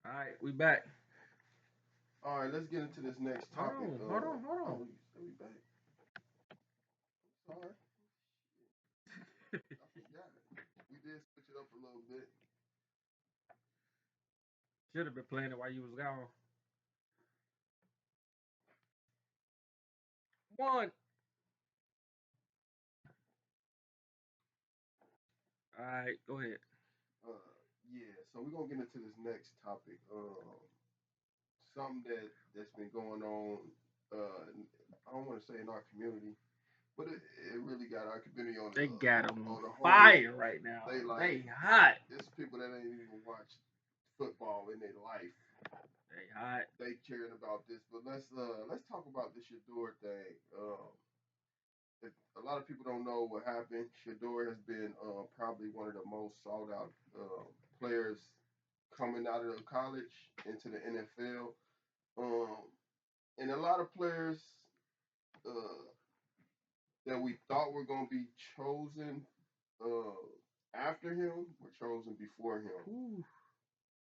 All right, we back. All right, let's get into this next Hold topic. on, hold on, hold on. Oh, we back. Sorry, I forgot. We did switch it up a little bit. Should have been playing it while you was gone. One. All right, go ahead. Yeah, so we're gonna get into this next topic. Something that's been going on. I don't want to say in our community, but it really got our community They got them on on the horn. fire right now. They They like hot. it's people that ain't even watched football in their life. They hot. They caring about this, but let's talk about the Shedeur thing. If a lot of people don't know what happened, Shedeur has been probably one of the most sought out players coming out of college into the NFL. Um, and a lot of players uh, that we thought were going to be chosen after him were chosen before him. Ooh.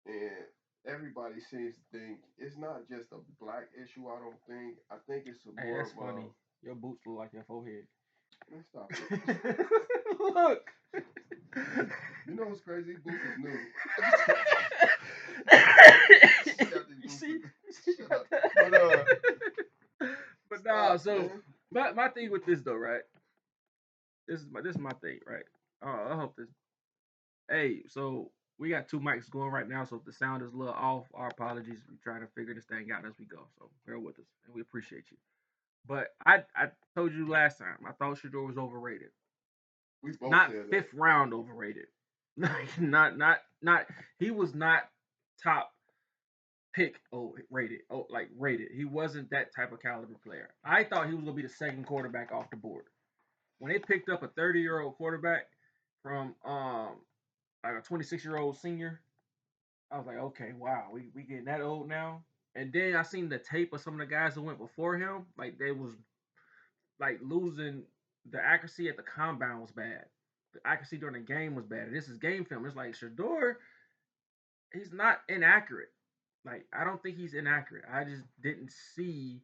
And everybody seems to think it's not just a black issue. I don't think. I think it's a Hey, more that's of funny. Your boots look like your forehead. Let's stop it. Look. You know what's crazy? Boots is new. You see? Shut up. But But nah, stop, so man. my thing with this though, right? This is my thing, right? I hope this. Hey, so we got two mics going right now, so if the sound is a little off, our apologies. We're trying to figure this thing out as we go, so bear with us, and we appreciate you. But I told you last time I thought Shedeur was overrated. We both Not said that. fifth round overrated. Not he was not top pick rated. Like rated. He wasn't that type of caliber player. I thought he was gonna be the second quarterback off the board. When they picked up a 30-year-old quarterback from like a 26-year-old senior, I was like, okay, wow, we getting that old now. And then I seen the tape of some of the guys who went before him, like they was like losing the accuracy at the combine was bad. The accuracy during the game was bad. This is game film. It's like Shedeur, he's not inaccurate. Like I don't think he's inaccurate. I just didn't see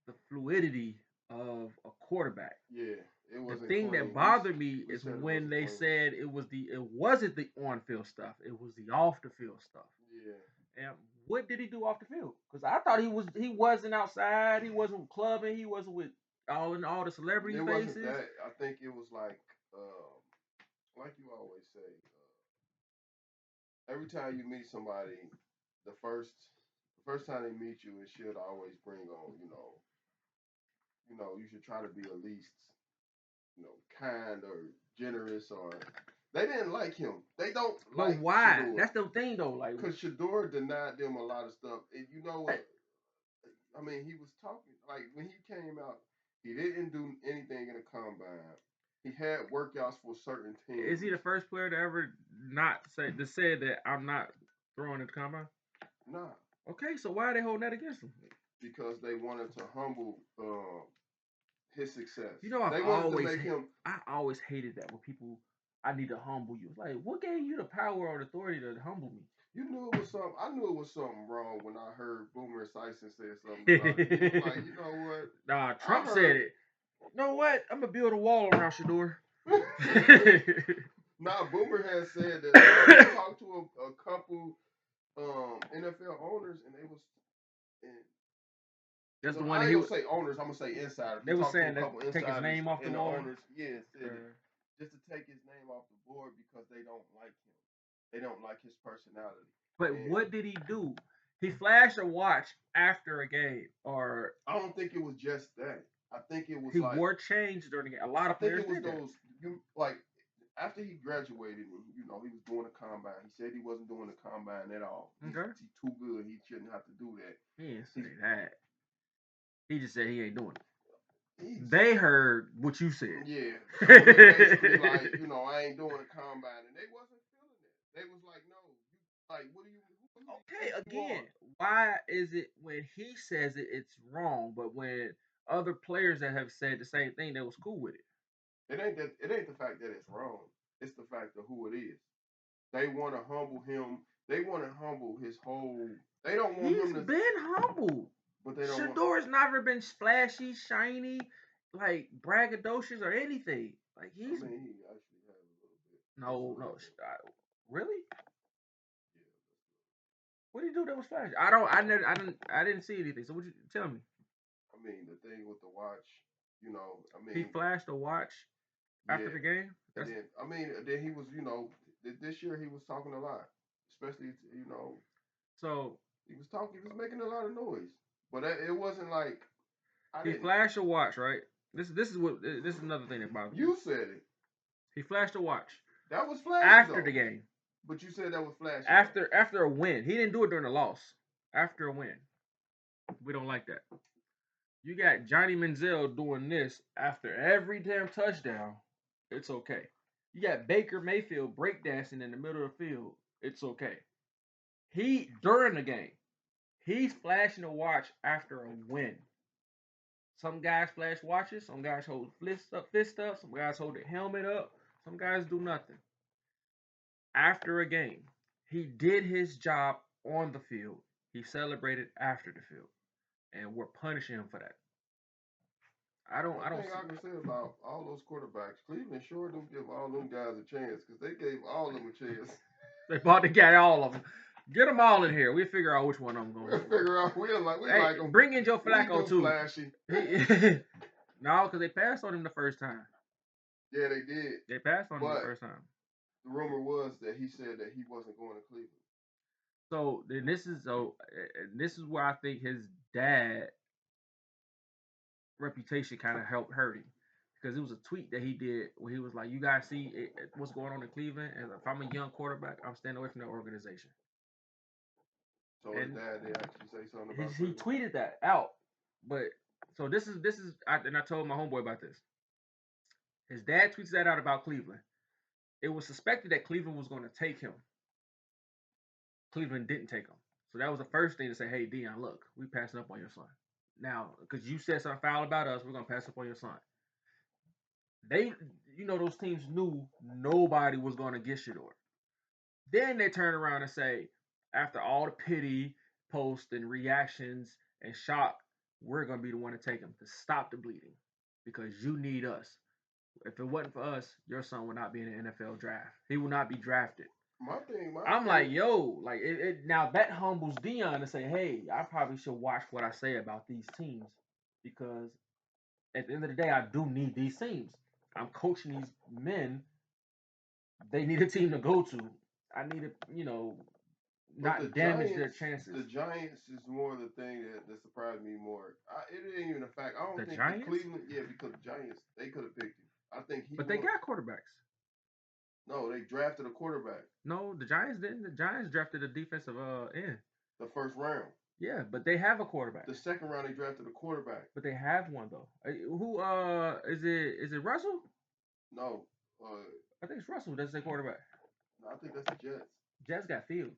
the fluidity of a quarterback. Yeah, it The wasn't thing that clean. bothered me We is said it when wasn't they clean. said it wasn't the on field stuff. It was the off the field stuff. Yeah. And what did he do off the field? Because I thought he wasn't outside. He wasn't clubbing. He wasn't with all the celebrity It wasn't faces. that. I think it was like you always say, every time you meet somebody, the first time they meet you, it should always bring on, you should try to be at least, kind or generous or. They didn't like him. They don't But like why? Shedeur. That's the thing though. Like, Because Shedeur denied them a lot of stuff. And you know what? I mean, he was talking like when he came out, he didn't do anything in the combine. He had workouts for certain teams. is he the first player to ever not say to say that I'm not throwing at the combine? Nah, Okay, so why are they holding that against him? because they wanted to humble his success. You know, They wanted to make him. I always hated that when people I need to humble you. It's like, what gave you the power or the authority to humble me? You knew it was something. I knew it was something wrong when I heard Boomer Esiason say something about it. He was like, you know what? Nah, I Trump said heard. it. You know what? I'm gonna build a wall around Shedeur. Nah, Boomer has said that he talked to a couple NFL owners, and they was. And That's the no, one I that ain't he gonna say owners. I'm gonna say insiders. they He was talked to saying a that couple take his insiders name off the and the wall. owners. Yeah, said it, just to take his name off the board because they don't like him. They don't like his personality. But And what did he do? He flashed a watch after a game, or I don't think it was just that. I think it was he like wore chains during the game. A lot I of think players it was did that. those you like after he graduated and he was doing the combine. He said he wasn't doing the combine at all. Okay, He's too good. He shouldn't have to do that. he didn't say that. He just said he ain't doing it. He's, They heard what you said. yeah. So basically like, I ain't doing the combine and they wasn't feeling it. They was like, no, you like what do you Okay, again, why is it when he says it, it's wrong, but when other players that have said the same thing, they was cool with it. It ain't the fact that it's wrong. It's the fact of who it is. They want to humble him They want to humble his whole. They don't want He's him to. been humble. But they don't want. Shedeur's never been splashy, shiny, like braggadocious or anything. Like I he's mean, he actually had a little bit. no. Really? Yeah. What did he do that was flashy? I didn't see anything. So what you tell me? I mean, the thing with the watch, I He mean, flashed a watch after yeah. the game. And then, I mean, then he was, this year he was talking a lot, especially, So he was talking, he was making a lot of noise, but it wasn't like I he didn't. flashed a watch, right? This is another thing that bothers me. You said it. He flashed a watch That was flashy after though. the game. But you said that was flashy. After a win. He didn't do it during a loss. After a win. We don't like that. You got Johnny Manziel doing this after every damn touchdown. It's okay. You got Baker Mayfield breakdancing in the middle of the field. It's okay. He during the game, he's flashing a watch after a win. Some guys flash watches. Some guys hold fist up. Some guys hold their helmet up. Some guys do nothing. After a game, he did his job on the field. He celebrated after the field, and we're punishing him for that. I don't. One I don't. thing I can say about all those quarterbacks, Cleveland sure do give all them guys a chance because they gave all of them a chance. They bought the guy all of them. Get them all in here. We figure out which one of them going. We'll figure out. We like them. Bring in Joe Flacco too. Flashy. No, because they passed on him the first time. Yeah, they did. They passed on him the first time. The rumor was that he said that he wasn't going to Cleveland. So then this is where I think his dad reputation kind of helped hurt him. Because it was a tweet that he did where he was like, "You guys see what's going on in Cleveland, and if I'm a young quarterback, I'm staying away from that organization." So his dad did actually say something about he tweeted that out, but so this is and I told my homeboy about this. His dad tweets that out about Cleveland. It was suspected that Cleveland was going to take him. Cleveland didn't take him, so that was the first thing to say, "Hey, Dion, look, we passing up on your son now because you said something foul about us. We're gonna pass up on your son." Those teams knew nobody was going to get Shedeur. Then they turn around and say, after all the pity posts and reactions and shock, we're going to be the one to take him to stop the bleeding because you need us. If it wasn't for us, your son would not be in the NFL draft. He will not be drafted. I'm like, yo, like now that humbles Dion to say, hey, I probably should watch what I say about these teams because at the end of the day, I do need these teams. I'm coaching these men. They need a team to go to. I need to, not damage their chances. The Giants is more the thing that surprised me more. It ain't even a fact. I don't think Giants? Cleveland, because the Giants, they could have picked him. I think he. But they got quarterbacks. No, they drafted a quarterback. No, the Giants didn't. The Giants drafted a defensive end. The first round. Yeah, but they have a quarterback. The second round they drafted a quarterback. But they have one though. Who is it? Is it Russell? No. I think it's Russell. That's their quarterback. No, I think that's the Jets. Jets got Fields.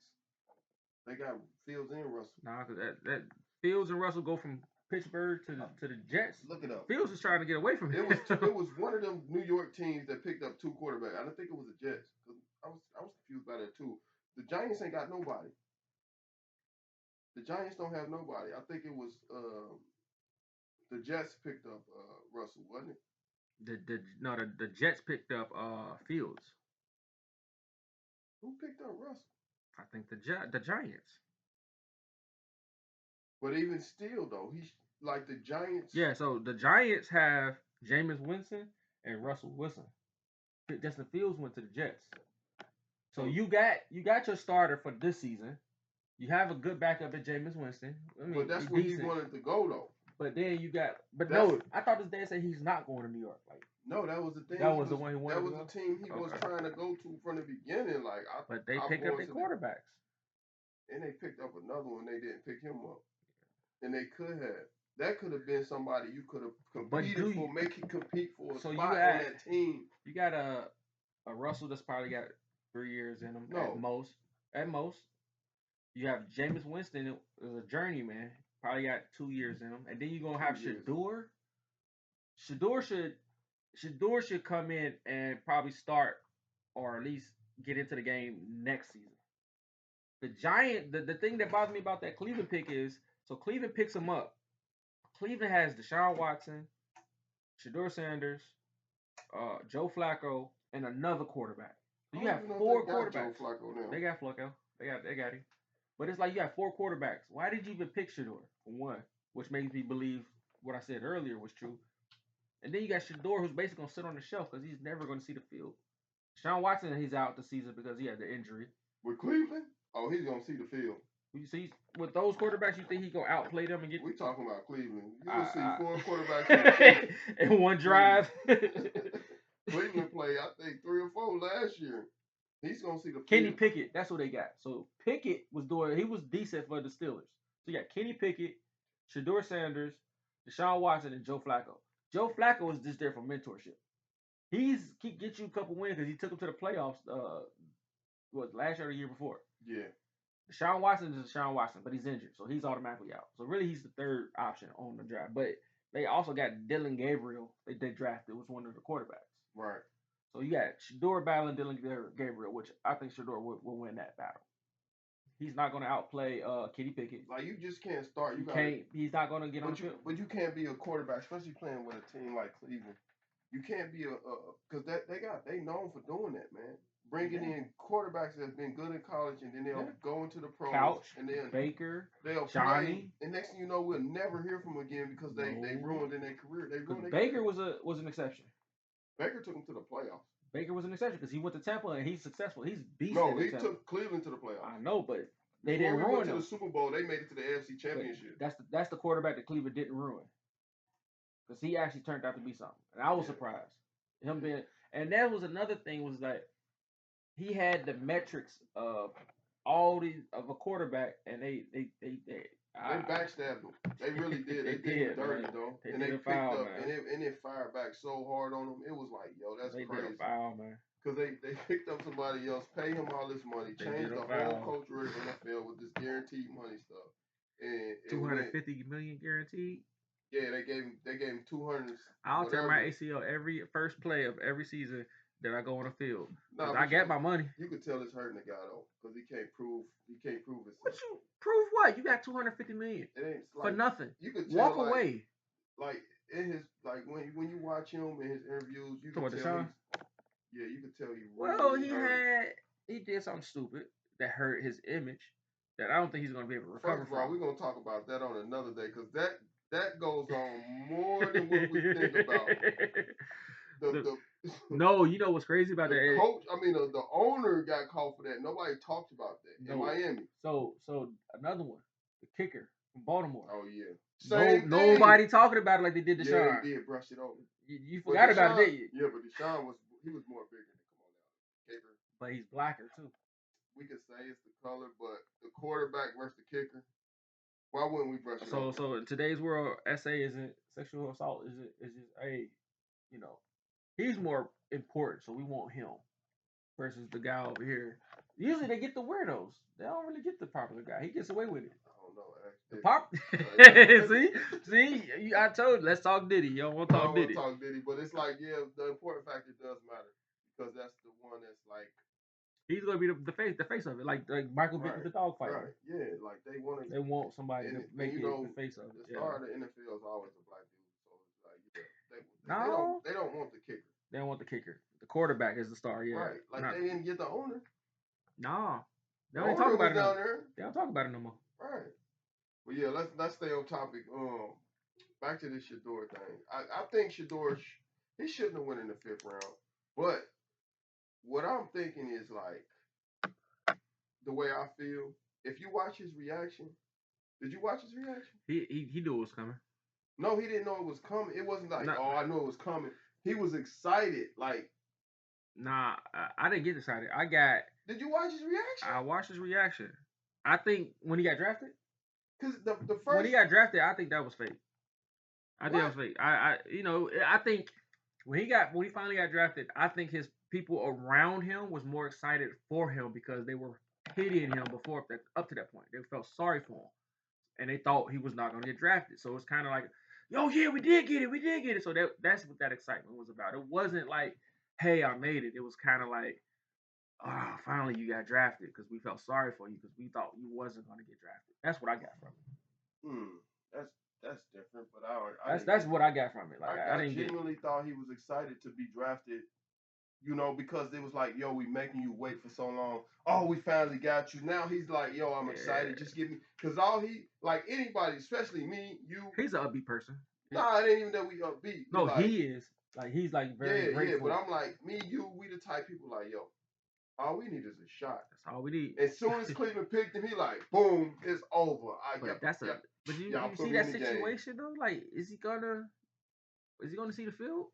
They got Fields and Russell. Nah, cause that Fields and Russell go from Pittsburgh to the Jets. Look it up. Fields is trying to get away from it. It was one of them New York teams that picked up two quarterbacks. I don't think it was the Jets. I was confused by that too. The Giants ain't got nobody. The Giants don't have nobody. I think it was the Jets picked up Russell, wasn't it? The Jets picked up Fields. Who picked up Russell? I think the Giants. But even still, though, he's like the Giants. Yeah, so the Giants have Jameis Winston and Russell Wilson. Justin Fields went to the Jets. So you got your starter for this season. You have a good backup at Jameis Winston. I mean, but that's where he wanted to go, though. But then you got, no, I thought his dad said he's not going to New York. Like, no, that was the thing. That was the one he wanted. That was the team he was trying to go to from the beginning. Like, but they picked up their quarterbacks, and they picked up another one. They didn't pick him up, and they could have. That could have been somebody you could have competed for, make him compete for a spot on that team. You got a Russell that's probably got 3 years in him at most. At most, you have Jameis Winston is a journeyman, probably got 2 years in him, and then you're gonna have Shedeur. Shedeur should come in and probably start or at least get into the game next season. The thing that bothers me about that Cleveland pick is so Cleveland picks him up. Cleveland has Deshaun Watson, Shedeur Sanders, Joe Flacco, and another quarterback. So you have four quarterbacks. Joe Flacco now. They got Flacco. They got him. But it's like you have four quarterbacks. Why did you even pick Shedeur for one? Which makes me believe what I said earlier was true. And then you got Shedeur, who's basically gonna sit on the shelf because he's never gonna see the field. Deshaun Watson, he's out the season because he had the injury. With Cleveland? Oh, he's gonna see the field. You see, with those quarterbacks, you think he gonna outplay them and get? We talking about Cleveland. You gonna see four quarterbacks in one drive. Cleveland played, I think, 3 or 4 last year. He's gonna see the field. Kenny Pickett, that's what they got. So Pickett he was decent for the Steelers. So you got Kenny Pickett, Shedeur Sanders, Deshaun Watson, and Joe Flacco. Joe Flacco is just there for mentorship. He get you a couple wins because he took them to the playoffs. Last year or the year before? Yeah. Deshaun Watson is Deshaun Watson, but he's injured, so he's automatically out. So really, he's the third option on the draft. But they also got Dylan Gabriel. They drafted was one of the quarterbacks. Right. So you got Shedeur battling Dylan Gabriel, which I think Shedeur will win that battle. He's not going to outplay Kenny Pickett. Like you just can't start. He's not going to get on the field. But you can't be a quarterback, especially playing with a team like Cleveland. You can't be because they known for doing that, man. Bringing in quarterbacks that's been good in college, and then they'll go into the pros. Couch, and then Baker, they'll Johnny. play, and next thing you know, we'll never hear from them again because they ruined in their career. Baker was an exception. Baker took them to the playoffs. Baker was an exception because he went to Tampa and he's successful. He's beast. No, he took Cleveland to the playoffs. I know, but they didn't ruin went to the Super Bowl. They made it to the AFC Championship. But that's the quarterback that Cleveland didn't ruin because he actually turned out to be something, and I was surprised. Him being, and that was another thing was that he had the metrics of all these of a quarterback, and they backstabbed him. They really did. They did him dirty though, and they picked up and it fired back so hard on him. It was like, yo, that's crazy. Did a foul, man. Because they picked up somebody else, pay him all this money, changed the whole culture of the NFL with this guaranteed money stuff, and $250 million guaranteed. Yeah, they gave him 200. I'll tear my ACL every first play of every season that I go on the field. I get my money. You could tell it's hurting the guy though, because he can't prove himself. What you prove? What you got $250 million for nothing? You could tell, walk away. Like in his when you watch him in his interviews, you can tell. Yeah, you could tell he. He did something stupid that hurt his image. That I don't think he's going to be able to recover from. We're going to talk about that on another day because that goes on more than what we think about. No, you know what's crazy about that? Coach, the owner got called for that. Nobody talked about that in Miami. So another one, the kicker from Baltimore. Oh yeah. Nobody talking about it like they did Deshaun. Yeah, they did brush it over. You forgot about it, didn't you? Yeah, but Deshaun was more bigger than come on now. Kicker. But he's blacker too. We could say it's the color, but the quarterback versus the kicker. Why wouldn't we brush it over? So in today's world, SA isn't sexual assault. Is just he's more important, so we want him versus the guy over here. Usually they get the weirdos. They don't really get the popular guy. He gets away with it. See, I told you, let's talk Diddy. You don't want to talk Diddy. Talk Diddy, but it's like, yeah, the important factor does matter because that's the one that's like. He's gonna be the face of it, like Michael Vick with the dog fight. Right, yeah, like they want somebody to make it the face of it. The star of the NFL is always a black dude, so it's like they don't want the kicker. They don't want the kicker. The quarterback is the star. Yeah, right. Like they didn't get the owner. Nah, they don't talk about it down there. They don't talk about it no more. Right. Well, yeah, let's stay on topic. Back to this Shedeur thing. I think Shedeur he shouldn't have went in the 5th round, but what I'm thinking is like the way I feel. If you watch his reaction, did you watch his reaction? He knew it was coming. No, he didn't know it was coming. It wasn't like, I knew it was coming. He was excited. Like, nah, I didn't get excited. Did you watch his reaction? I watched his reaction. I think when he got drafted. Because the first when he got drafted, I think that was fake. I think that was fake. I think when he finally got drafted, I think his people around him was more excited for him because they were pitying him up to that point. They felt sorry for him, and they thought he was not going to get drafted. So it's kind of like, yo, yeah, we did get it. So that's what that excitement was about. It wasn't like, hey, I made it. It was kind of like, oh, finally you got drafted because we felt sorry for you because we thought you wasn't gonna get drafted. That's what I got from it. Hmm. That's that's different, but I That's didn't that's get what I got from it. Like I I didn't get. genuinely thought he was excited to be drafted, because it was like, yo, we making you wait for so long. Oh, we finally got you. Now he's like, yo, I'm excited. Yeah. Just give me, cause all he like anybody, especially me, you. He's an upbeat person. Nah, it ain't even that we upbeat. We No, like, he is. Like he's like very yeah, yeah. But grateful. I'm like, me, you, we the type people like, yo, all we need is a shot. That's all we need. As soon as Cleveland picked him, he like, boom, it's over. But that's a. But y'all you put see me in that the game. situation though. Like, is he gonna see the field?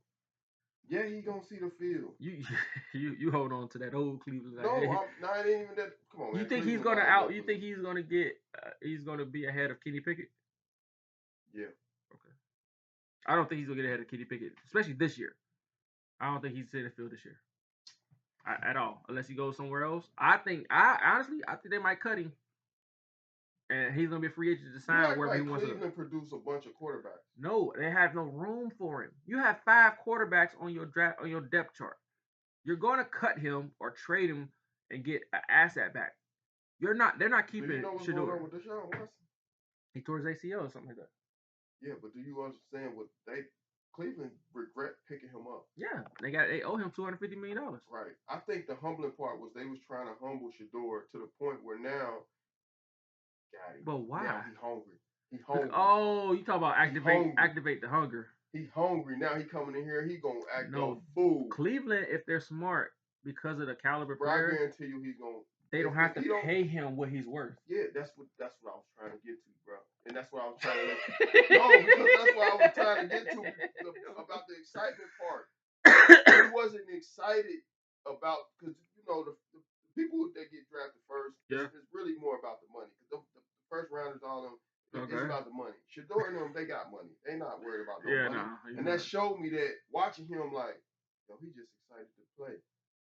Yeah, he gonna see the field. You hold on to that old Cleveland. No, I'm not even that. Come on, man. You think he's Cleveland gonna always out? that You think Cleveland. he's gonna get? He's gonna be ahead of Kenny Pickett? Yeah. Okay. I don't think he's gonna get ahead of Kenny Pickett, especially this year. I don't think he's in the field this year at all, unless he goes somewhere else. I honestly think they might cut him, and he's gonna be a free agent to You sign act wherever he like wants to. Cleveland produce a bunch of quarterbacks. No, they have no room for him. You have 5 quarterbacks on your depth chart. You're gonna cut him or trade him and get an asset back. They're not Do keeping you know what's Shedeur. going on with Deshaun Watson? He tore his ACL or something like that. Yeah, but do you understand what Cleveland regret picking him up? Yeah, they owe him $250 million. Right. I think the humbling part was they was trying to humble Shedeur to the point where now, got him. But why? Now he hungry. He hungry. Oh, you talk about activate the hunger. He hungry. Now he coming in here. He gonna act a No, fool. Cleveland, if they're smart, because of the caliber Bro, I player, guarantee you he's gonna. they don't have to pay him what he's worth. Yeah, that's what I was trying to get to, bro. And that's what I was trying to let no, because that's what I was trying to get to about the excitement part. He wasn't excited about because the people that get drafted first, it's really more about the money. Because the first rounders, all of them, it's about the money. Shedeur and them, they got money. They not worried about no money. And that showed me that watching him, like, yo, he just excited to play.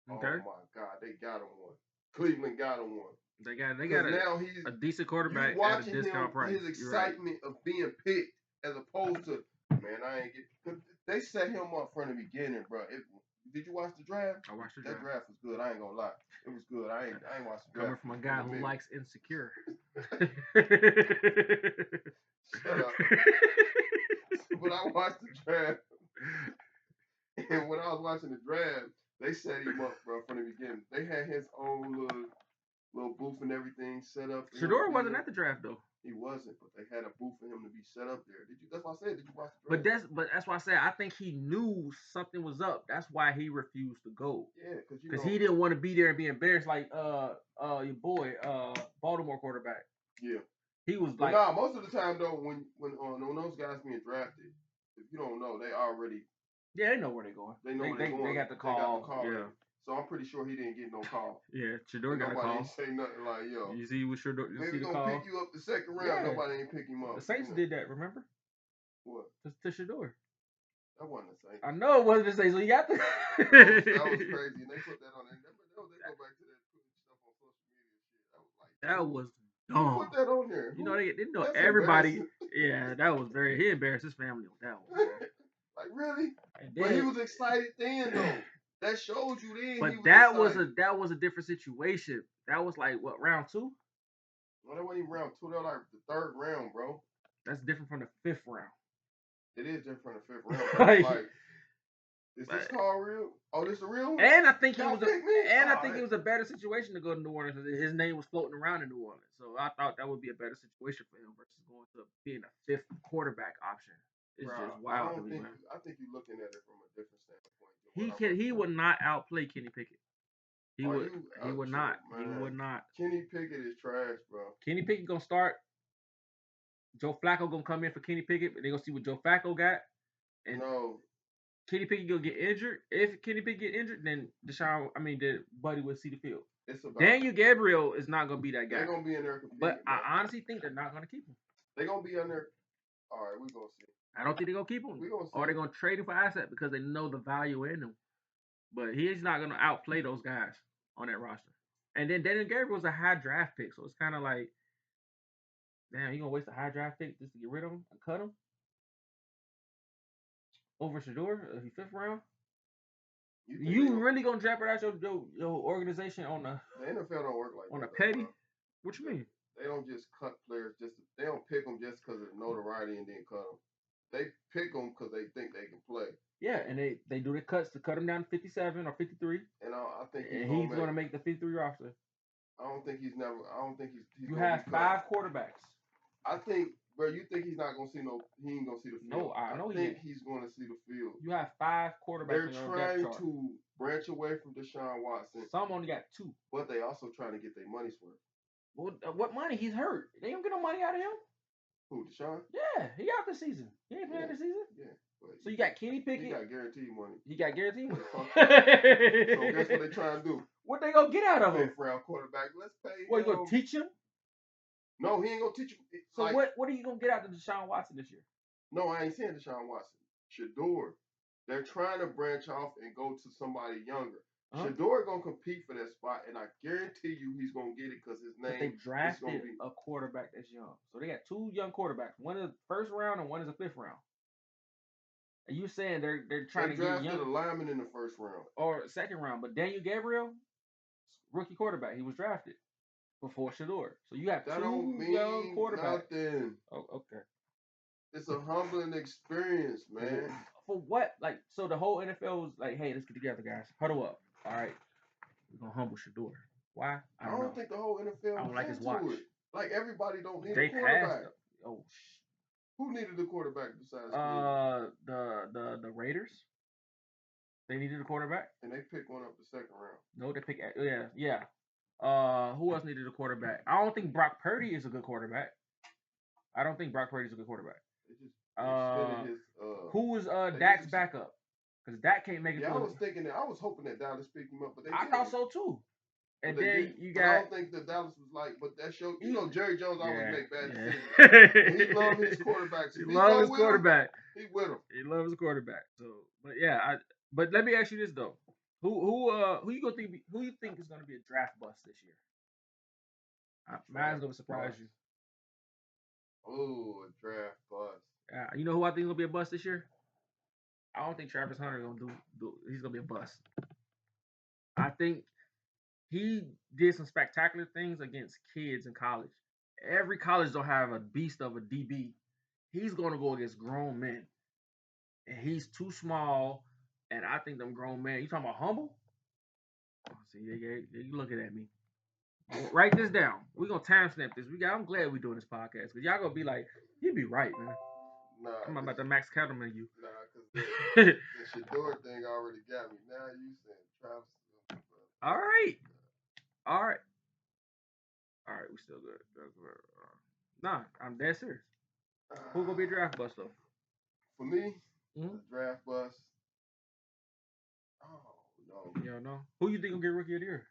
Okay. Oh my God, they got him one. Cleveland got him one. They got now he's a decent quarterback at a discount price. His excitement of being picked as opposed to, man, I ain't get. They set him up from the beginning, bro. Did you watch the draft? I watched the draft. That draft was good. I ain't gonna lie. It was good. I ain't watched the Coming draft. from a guy who likes Insecure. Shut up. But I watched the draft, and when I was watching the draft, they set him up, bro, from the beginning. They had his own little booth and everything set up. Shedeur wasn't at the draft though. He wasn't, but they had a booth for him to be set up there. That's why I said, did you watch the draft? But that's why I said I think he knew something was up. That's why he refused to go. Yeah, because he didn't want to be there and be embarrassed like your boy Baltimore quarterback. Yeah. He was but like, nah, most of the time though, when those guys being drafted, if you don't know, they already they know where they're going. They know where they're going. They got the call. Yeah. So I'm pretty sure he didn't get no call. Yeah, Shedeur got a call. Nobody say nothing like, yo. You see what Shedeur? Maybe gonna pick you up the second round. Yeah. Nobody ain't pick him up. The Saints did that. Remember? What? To Shedeur. That wasn't the Saints. I know it wasn't the Saints. So you got the. that was crazy, and they put that on. They go back to that stuff on social media shit. I was like, that was dumb. Who put that on there? You know they didn't know everybody. Yeah, that was very. He embarrassed his family on that one. Like really? But he was excited then though. That showed you then. But that was a different situation. That was like what, round 2? No, that wasn't even round 2. That was like the 3rd round, bro. That's different from the 5th round. It is different from the 5th round. Like, is this call real? Oh, this a real one? And I think it was a better situation to go to New Orleans because his name was floating around in New Orleans. So I thought that would be a better situation for him versus going to being a 5th quarterback option. It's just wild to me, man. I think you're looking at it from a different standpoint. He would not outplay Kenny Pickett. He would not. Man. He would not. Kenny Pickett is trash, bro. Kenny Pickett gonna start. Joe Flacco gonna come in for Kenny Pickett, but they gonna see what Joe Flacco got. And Kenny Pickett gonna get injured. If Kenny Pickett get injured, then the Buddy will see the field. Daniel Gabriel is not gonna be that guy. They're gonna be in there competing. But I honestly think they're not gonna keep him. They're gonna be in there. All right, we're gonna see. I don't think they're gonna keep him. Or they're gonna trade him for asset because they know the value in him. But he's not gonna outplay those guys on that roster. And then Daniel Gabriel was a high draft pick, so it's kind of like, damn, you gonna waste a high draft pick just to get rid of him and cut him over Shedeur? 5th round? You really gonna jeopardize your organization on the NFL don't work like on that, a petty? bro. What you mean? They don't just cut players. They don't pick them just because of notoriety and then cut them. They pick them because they think they can play. Yeah, and they do the cuts to cut him down to 57 or 53. And I think he's gonna make the 53 roster. I don't think he's never. I don't think he's. You have 5 quarterbacks. I think, bro. You think he's not gonna see no? He ain't gonna see the field. No, I know. I think he's gonna see the field. You have 5 quarterbacks. They're trying to branch away from Deshaun Watson. Some only got 2, but they also trying to get their money's worth. Well, what money? He's hurt. They don't get no money out of him. Who, Deshaun? Yeah, he out the season. He ain't playing the season. Yeah. So you got Kenny Pickett. He got guaranteed money. He got guaranteed money. So guess what they trying to do? What they gonna get out of him? 5th round quarterback. Let's pay him. What, you gonna teach him? No, he ain't gonna teach him. So like, what are you gonna get out of Deshaun Watson this year? No, I ain't saying Deshaun Watson. Shedeur. They're trying to branch off and go to somebody younger. Shedeur gonna compete for that spot, and I guarantee you he's gonna get it because his name. But they drafted a quarterback that's young, so they got 2 young quarterbacks. One is first round and one is a 5th round. Are you saying they're trying to get young? Drafted a lineman in the 1st round or 2nd round? But Daniel Gabriel, rookie quarterback, he was drafted before Shedeur. So you have 2 young quarterbacks. Nothing. Oh, okay. It's a humbling experience, man. For what? Like, so the whole NFL was like, hey, let's get together, guys. Huddle up. All right. We're going to humble Shedeur. Why? I don't think the whole NFL I don't like his watch. It. Like, everybody don't need a quarterback. Who needed a quarterback besides the Raiders? They needed a quarterback. And they picked one up the 2nd round. No, they picked, yeah. Who else needed a quarterback? I don't think Brock Purdy is a good quarterback. I don't think Brock Purdy is a good quarterback. Who was Dak's backup? Because Dak can't make it. Yeah, I was hoping that Dallas picked him up, but I thought so too. And then you got. I don't think that Dallas was like, but that show, Jerry Jones always make bad decisions. He loves his quarterbacks. He loves his quarterback. He with him. He loves his quarterback. So, but yeah, but let me ask you this though: who you gonna think? Who you think is gonna be a draft bust this year? Mine's gonna surprise you. Oh, a draft bust. Yeah, you know who I think is gonna be a bust this year? I don't think Travis Hunter is gonna do. He's gonna be a bust. I think he did some spectacular things against kids in college. Every college don't have a beast of a DB. He's gonna go against grown men, and he's too small. And I think them grown men. You talking about humble? Oh, see, you looking at me. Write this down. We're gonna timestamp this. I'm glad we're doing this podcast because y'all gonna be like, you be right, man. Nah, I'm about to Max Cattleman you. Nah, because the Shedeur thing already got me. Now you saying Travis. All right. We still good. Nah, I'm dead serious. Who gonna be a draft bust though? For me, a draft bust. Oh no. You don't know. Who you think gonna get rookie of the year?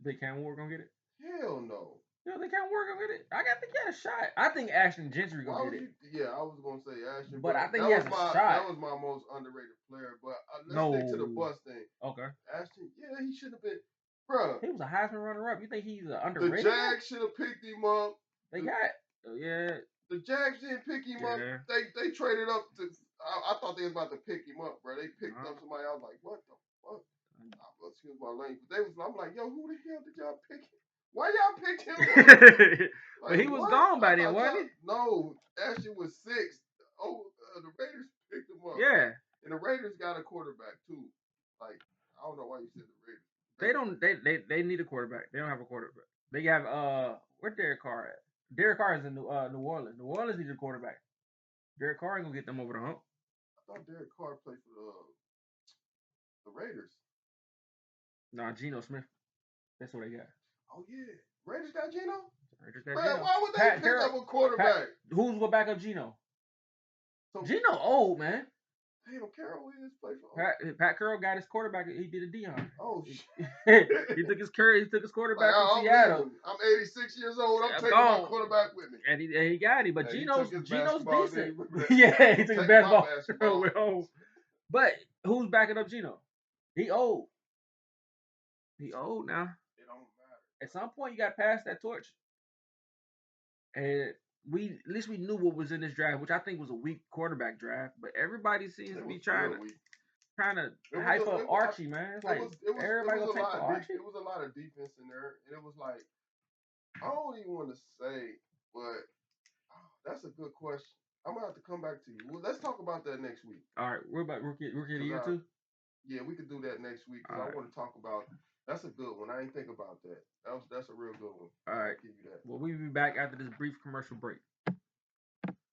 Think Cam Ward gonna get it? Hell no. You don't think Cam Ward gonna get it? I think he had a shot. I think Ashton Gentry gonna get it. Yeah, I was gonna say Ashton, but I think he has a shot. That was my most underrated player. But let's stick to the bust thing. Okay. Ashton, yeah, he should have been, bro. He was a Heisman runner-up. You think he's underrated? The Jags should have picked him up. They got The Jags didn't pick him up. They traded up to. I thought they was about to pick him up, bro. They picked up somebody. I was like, what the fuck? Excuse my language. I'm like, yo, who the hell did y'all pick him? Why y'all picked him up? But he was gone by then, wasn't he? No, Ashton was 6. The Raiders picked him up. Yeah. And the Raiders got a quarterback too. Like, I don't know why you said the Raiders. They need a quarterback. They don't have a quarterback. They have where Derek Carr at? Derek Carr is in New Orleans. New Orleans needs a quarterback. Derek Carr ain't gonna get them over the hump. I thought Derek Carr played for the Raiders. Nah, Geno Smith. That's what they got. Oh yeah, Raiders got Geno. Geno. Why would they pick up a quarterback? Who's gonna back up Geno? Geno old, man. Damn, Carroll is play for. Pat Carroll got his quarterback. He did a Dion. Oh shit! He took his quarterback from Seattle. I'm 86 years old. I'm taking my quarterback with me. And he got him, but Geno's decent. He took his basketball with home. But who's backing up Geno? He old. He old now. It don't matter. At some point, you got to pass that torch. And at least we knew what was in this draft, which I think was a weak quarterback draft. But everybody seems to be trying to. trying to It was hype a, up Archie, man. It's like it everybody was gonna a take for lot deep. Archie. It was a lot of defense in there, and it was like I don't even want to say, but that's a good question. I'm gonna have to come back to you. Well, let's talk about that next week. All right, we're about rookie of the Cause year too. yeah, we could do that next week All because I right, want to talk about. That's a good one. I ain't think about that. That's a real good one. all I'll right. give you that. Well, we'll be back after this brief commercial break.